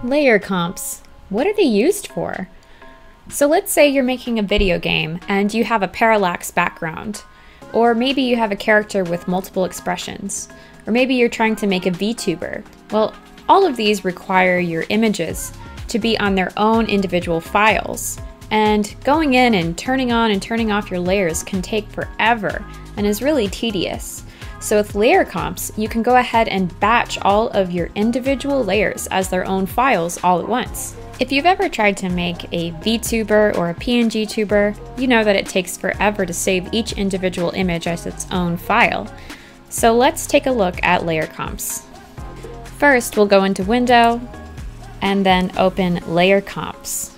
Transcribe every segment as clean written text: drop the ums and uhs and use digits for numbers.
Layer comps. What are they used for? So let's say you're making a video game and you have a parallax background, or maybe you have a character with multiple expressions, or maybe you're trying to make a VTuber. Well, all of these require your images to be on their own individual files, and going in and turning on and turning off your layers can take forever and is really tedious. So with layer comps, you can go ahead and batch all of your individual layers as their own files all at once. If you've ever tried to make a VTuber or a PNG tuber, you know that it takes forever to save each individual image as its own file. So let's take a look at layer comps. First, we'll go into Window and then open Layer Comps.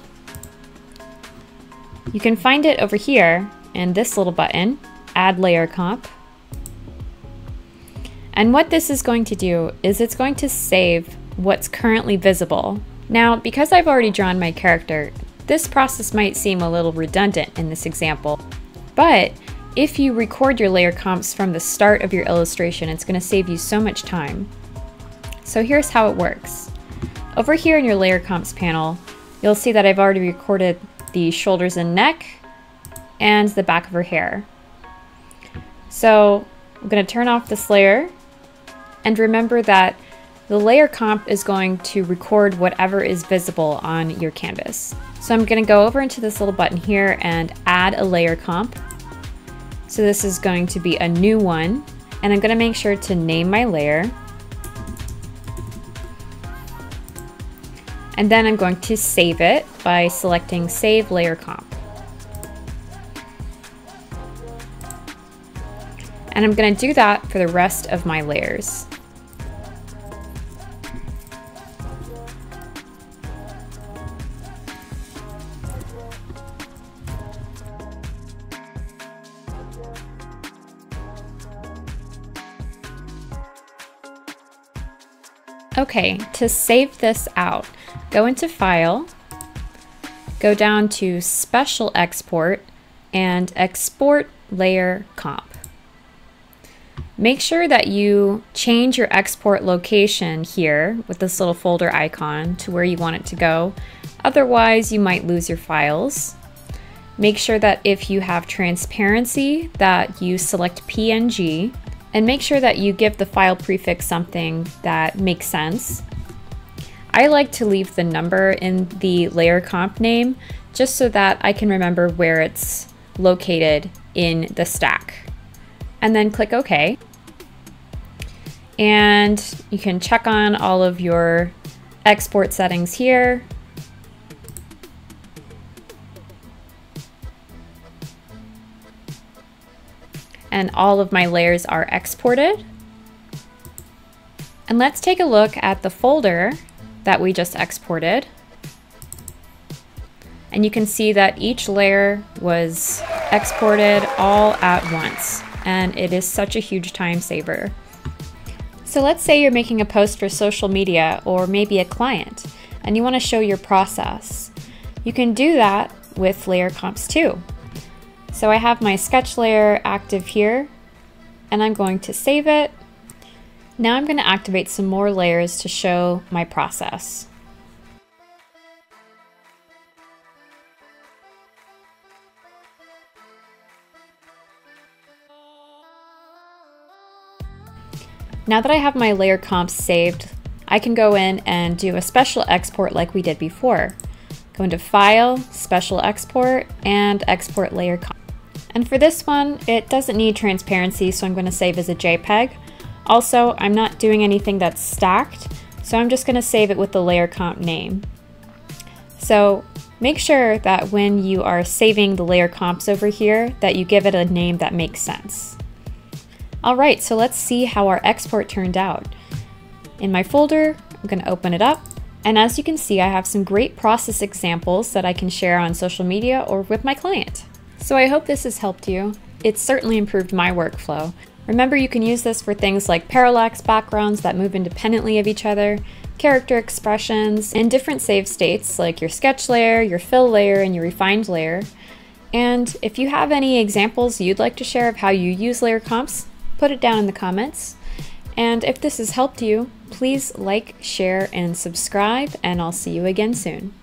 You can find it over here in this little button, Add Layer Comp. And what this is going to do is it's going to save what's currently visible. Now, because I've already drawn my character, this process might seem a little redundant in this example, but if you record your layer comps from the start of your illustration, it's going to save you so much time. So here's how it works. Over here in your layer comps panel, you'll see that I've already recorded the shoulders and neck and the back of her hair. So I'm going to turn off this layer. And remember that the layer comp is going to record whatever is visible on your canvas. So I'm going to go over into this little button here and add a layer comp. So this is going to be a new one, and I'm going to make sure to name my layer. And then I'm going to save it by selecting Save Layer Comp. And I'm going to do that for the rest of my layers. Okay, to save this out, go into File, go down to Special Export, and Export Layer Comp. Make sure that you change your export location here with this little folder icon to where you want it to go. Otherwise, you might lose your files. Make sure that if you have transparency that you select PNG, and make sure that you give the file prefix something that makes sense. I like to leave the number in the layer comp name just so that I can remember where it's located in the stack. And then click OK. And you can check on all of your export settings here. And all of my layers are exported. And let's take a look at the folder that we just exported. And you can see that each layer was exported all at once. And it is such a huge time saver. So let's say you're making a post for social media or maybe a client, and you want to show your process. You can do that with layer comps too. So I have my sketch layer active here, and I'm going to save it. Now I'm going to activate some more layers to show my process. Now that I have my layer comps saved, I can go in and do a special export like we did before. Go into File, Special Export, and Export Layer Comp. And for this one, it doesn't need transparency, so I'm going to save as a JPEG. Also, I'm not doing anything that's stacked, so I'm just going to save it with the layer comp name. So make sure that when you are saving the layer comps over here, that you give it a name that makes sense. Alright, so let's see how our export turned out. In my folder, I'm going to open it up, and as you can see, I have some great process examples that I can share on social media or with my client. So I hope this has helped you. It's certainly improved my workflow. Remember, you can use this for things like parallax backgrounds that move independently of each other, character expressions, and different save states like your sketch layer, your fill layer, and your refined layer. And if you have any examples you'd like to share of how you use layer comps, put it down in the comments. And if this has helped you, Please like, share, and subscribe, and I'll see you again soon.